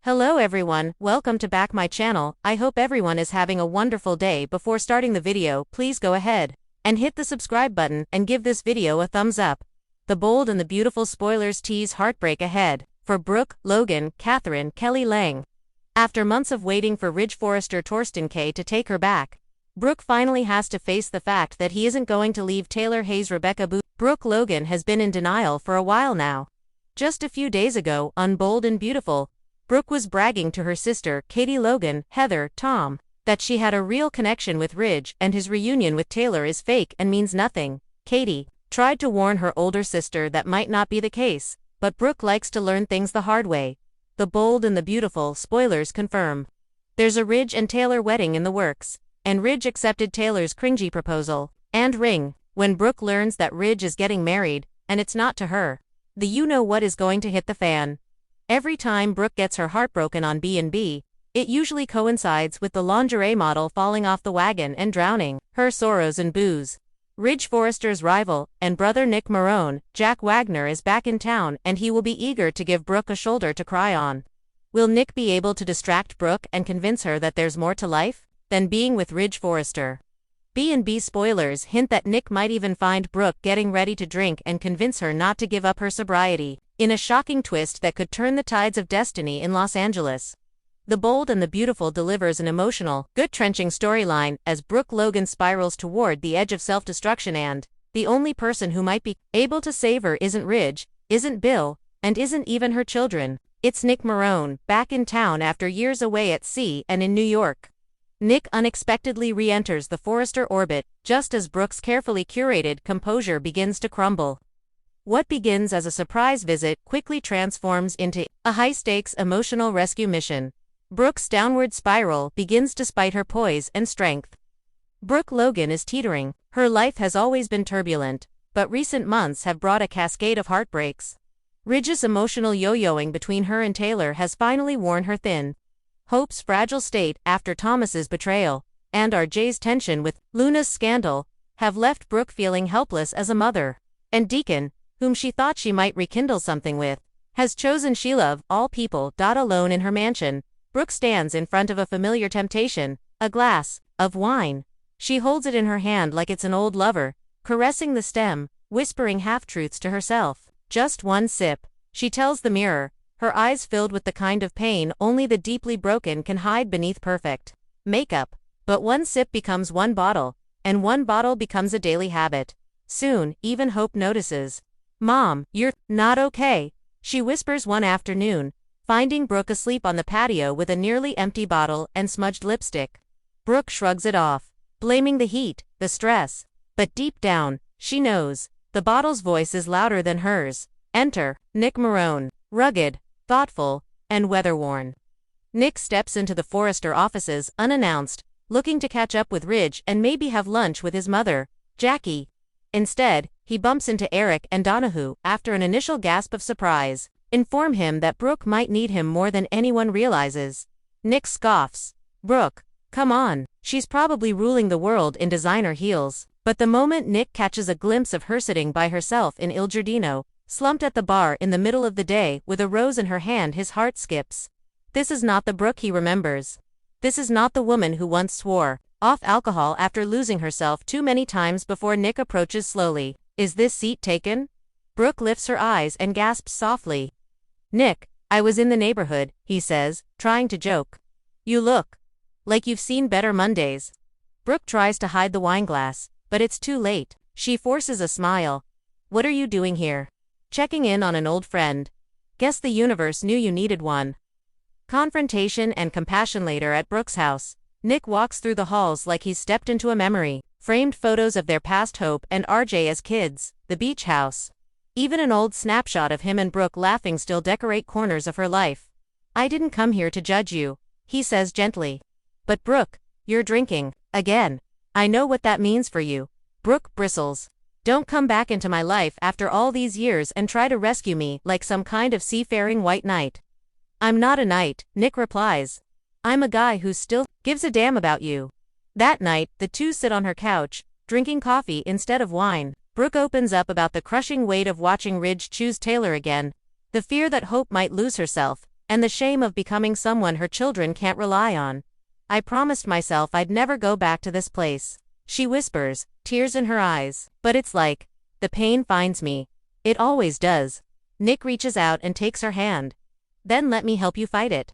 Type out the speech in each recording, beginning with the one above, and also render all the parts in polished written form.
Hello everyone, welcome to back my channel. I hope everyone is having a wonderful day. Before starting the video, please go ahead and hit the subscribe button and give this video a thumbs up. The bold and the beautiful spoilers tease heartbreak ahead for Brooke, Logan, Catherine, Kelly Lang. After months of waiting for Ridge Forrester Torsten K to take her back, Brooke finally has to face the fact that he isn't going to leave Taylor Hayes Rebecca Boo. Brooke Logan has been in denial for a while now. Just a few days ago, on Bold and Beautiful, Brooke was bragging to her sister, Katie Logan, Heather, Tom, that she had a real connection with Ridge and his reunion with Taylor is fake and means nothing. Katie tried to warn her older sister that might not be the case, but Brooke likes to learn things the hard way. The Bold and the Beautiful spoilers confirm there's a Ridge and Taylor wedding in the works, and Ridge accepted Taylor's cringy proposal and ring. When Brooke learns that Ridge is getting married, and it's not to her, the you-know-what is going to hit the fan. Every time Brooke gets her heart broken on B&B, it usually coincides with the lingerie model falling off the wagon and drowning her sorrows in booze. Ridge Forrester's rival and brother Nick Marone, Jack Wagner, is back in town and he will be eager to give Brooke a shoulder to cry on. Will Nick be able to distract Brooke and convince her that there's more to life than being with Ridge Forrester? B&B spoilers hint that Nick might even find Brooke getting ready to drink and convince her not to give up her sobriety, in a shocking twist that could turn the tides of destiny in Los Angeles. The Bold and the Beautiful delivers an emotional, gut-wrenching storyline as Brooke Logan spirals toward the edge of self-destruction, and the only person who might be able to save her isn't Ridge, isn't Bill, and isn't even her children. It's Nick Marone, back in town after years away at sea and in New York. Nick unexpectedly re-enters the Forrester orbit, just as Brooke's carefully curated composure begins to crumble. What begins as a surprise visit quickly transforms into a high-stakes emotional rescue mission. Brooke's downward spiral begins despite her poise and strength. Brooke Logan is teetering. Her life has always been turbulent, but recent months have brought a cascade of heartbreaks. Ridge's emotional yo-yoing between her and Taylor has finally worn her thin. Hope's fragile state after Thomas's betrayal, and RJ's tension with Luna's scandal, have left Brooke feeling helpless as a mother. And Deacon, whom she thought she might rekindle something with, has chosen Sheila of all people. Alone in her mansion, Brooke stands in front of a familiar temptation, a glass of wine. She holds it in her hand like it's an old lover, caressing the stem, whispering half-truths to herself. Just one sip, she tells the mirror, her eyes filled with the kind of pain only the deeply broken can hide beneath perfect makeup. But one sip becomes one bottle, and one bottle becomes a daily habit. Soon, even Hope notices. "Mom, you're not okay," she whispers one afternoon, finding Brooke asleep on the patio with a nearly empty bottle and smudged lipstick. Brooke shrugs it off, blaming the heat, the stress. But deep down, she knows, the bottle's voice is louder than hers. Enter Nick Marone, rugged, thoughtful, and weather-worn. Nick steps into the Forrester offices unannounced, looking to catch up with Ridge and maybe have lunch with his mother, Jackie. Instead, he bumps into Eric and Donahue after an initial gasp of surprise, inform him that Brooke might need him more than anyone realizes. Nick scoffs. "Brooke, come on, she's probably ruling the world in designer heels." But the moment Nick catches a glimpse of her sitting by herself in Il Giardino, slumped at the bar in the middle of the day with a rose in her hand, his heart skips. This is not the Brooke he remembers. This is not the woman who once swore off alcohol after losing herself too many times before. Nick approaches slowly. "Is this seat taken?" Brooke lifts her eyes and gasps softly. "Nick, I was in the neighborhood," he says, trying to joke. "You look like you've seen better Mondays." Brooke tries to hide the wineglass, but it's too late. She forces a smile. "What are you doing here?" "Checking in on an old friend. Guess the universe knew you needed one." Confrontation and compassion. Later at Brooke's house, Nick walks through the halls like he's stepped into a memory. Framed photos of their past, Hope and RJ as kids, the beach house. Even an old snapshot of him and Brooke laughing still decorate corners of her life. "I didn't come here to judge you," he says gently. "But Brooke, you're drinking again. I know what that means for you." Brooke bristles. "Don't come back into my life after all these years and try to rescue me like some kind of seafaring white knight." "I'm not a knight," Nick replies. "I'm a guy who still gives a damn about you." That night, the two sit on her couch, drinking coffee instead of wine. Brooke opens up about the crushing weight of watching Ridge choose Taylor again, the fear that Hope might lose herself, And the shame of becoming someone her children can't rely on. I promised myself I'd never go back to this place. She whispers, tears in her eyes. But it's like, the pain finds me. It always does. Nick reaches out and takes her hand. Then let me help you fight it.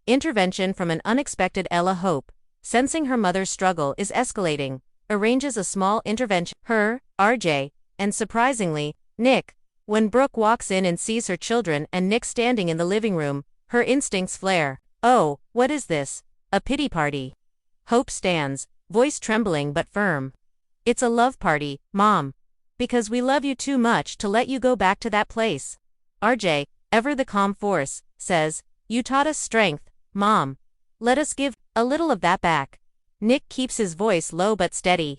Intervention from an unexpected Ella Hope, sensing her mother's struggle is escalating, arranges a small intervention. Her, RJ, and surprisingly, Nick. When Brooke walks in and sees her children and Nick standing in the living room, her instincts flare. Oh, what is this? A pity party. Hope stands, voice trembling but firm. It's a love party, Mom. Because we love you too much to let you go back to that place. RJ, ever the calm force, says, you taught us strength, Mom. Let us give a little of that back. Nick keeps his voice low but steady.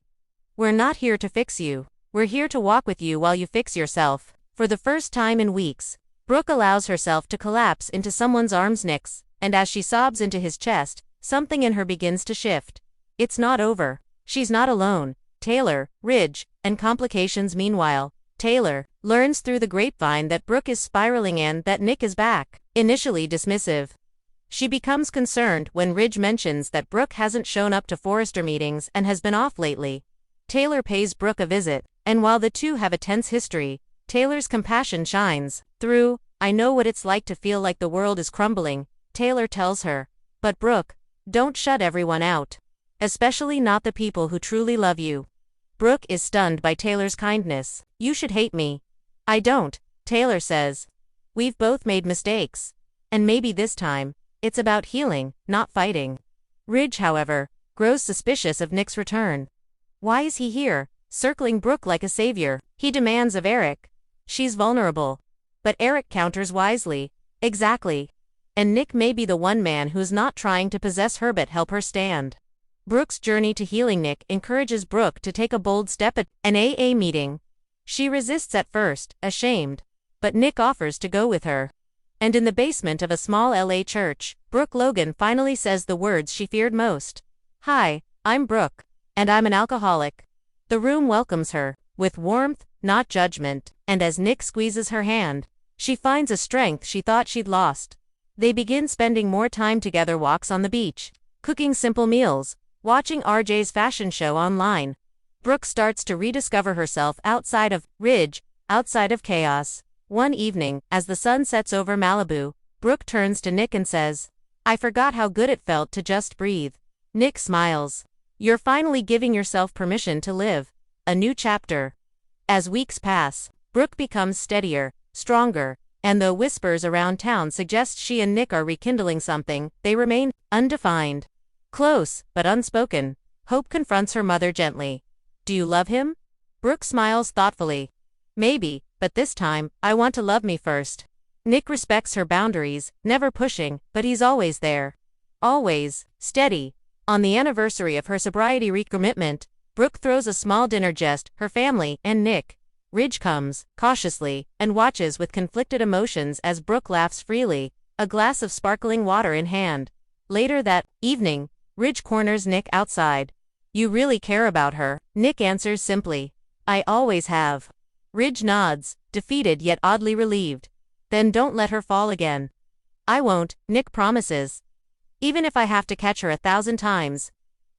We're not here to fix you. We're here to walk with you while you fix yourself. For the first time in weeks, Brooke allows herself to collapse into someone's arms. Nick's, and as she sobs into his chest, something in her begins to shift. It's not over. She's not alone. Taylor, Ridge, and complications. Meanwhile, Taylor learns through the grapevine that Brooke is spiraling and that Nick is back. Initially dismissive, she becomes concerned when Ridge mentions that Brooke hasn't shown up to Forrester meetings and has been off lately. Taylor pays Brooke a visit, and while the two have a tense history, Taylor's compassion shines through. I know what it's like to feel like the world is crumbling, Taylor tells her. But Brooke, don't shut everyone out. Especially not the people who truly love you. Brooke is stunned by Taylor's kindness. You should hate me. I don't, Taylor says. We've both made mistakes. And maybe this time, it's about healing, not fighting. Ridge, however, grows suspicious of Nick's return. Why is he here, circling Brooke like a savior? He demands of Eric. She's vulnerable. But Eric counters wisely. Exactly. And Nick may be the one man who's not trying to possess her but help her stand. Brooke's journey to healing. Nick encourages Brooke to take a bold step at an AA meeting. She resists at first, ashamed. But Nick offers to go with her. And in the basement of a small LA church, Brooke Logan finally says the words she feared most. Hi, I'm Brooke. And I'm an alcoholic. The room welcomes her, with warmth, not judgment, and as Nick squeezes her hand, she finds a strength she thought she'd lost. They begin spending more time together, walks on the beach, cooking simple meals, watching RJ's fashion show online. Brooke starts to rediscover herself outside of Ridge, outside of chaos. One evening, as the sun sets over Malibu, Brooke turns to Nick and says, I forgot how good it felt to just breathe. Nick smiles. You're finally giving yourself permission to live. A new chapter. As weeks pass, Brooke becomes steadier, stronger, and though whispers around town suggest she and Nick are rekindling something, they remain undefined. Close, but unspoken. Hope confronts her mother gently. Do you love him? Brooke smiles thoughtfully. Maybe, but this time, I want to love me first. Nick respects her boundaries, never pushing, but he's always there. Always, steady. On the anniversary of her sobriety recommitment, Brooke throws a small dinner. Just her family and Nick. Ridge comes, cautiously, and watches with conflicted emotions as Brooke laughs freely, a glass of sparkling water in hand. Later that evening, Ridge corners Nick outside. You really care about her? Nick answers simply. I always have. Ridge nods, defeated yet oddly relieved. Then don't let her fall again. I won't, Nick promises. Even if I have to catch her 1,000 times.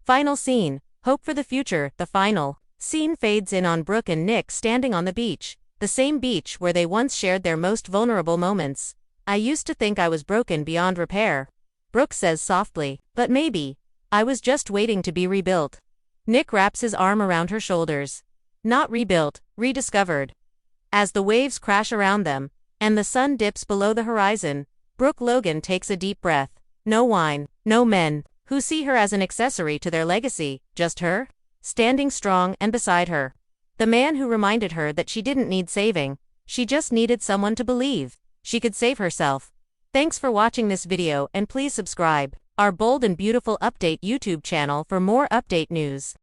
Final scene. Hope for the future. The final scene fades in on Brooke and Nick standing on the beach, the same beach where they once shared their most vulnerable moments. I used to think I was broken beyond repair. Brooke says softly, but maybe. I was just waiting to be rebuilt. Nick wraps his arm around her shoulders. Not rebuilt, rediscovered. As the waves crash around them, and the sun dips below the horizon, Brooke Logan takes a deep breath. No wine, no men, who see her as an accessory to their legacy, just her, standing strong and beside her. The man who reminded her that she didn't need saving, she just needed someone to believe she could save herself. Thanks for watching this video and please subscribe our Bold and Beautiful Update YouTube channel for more update news.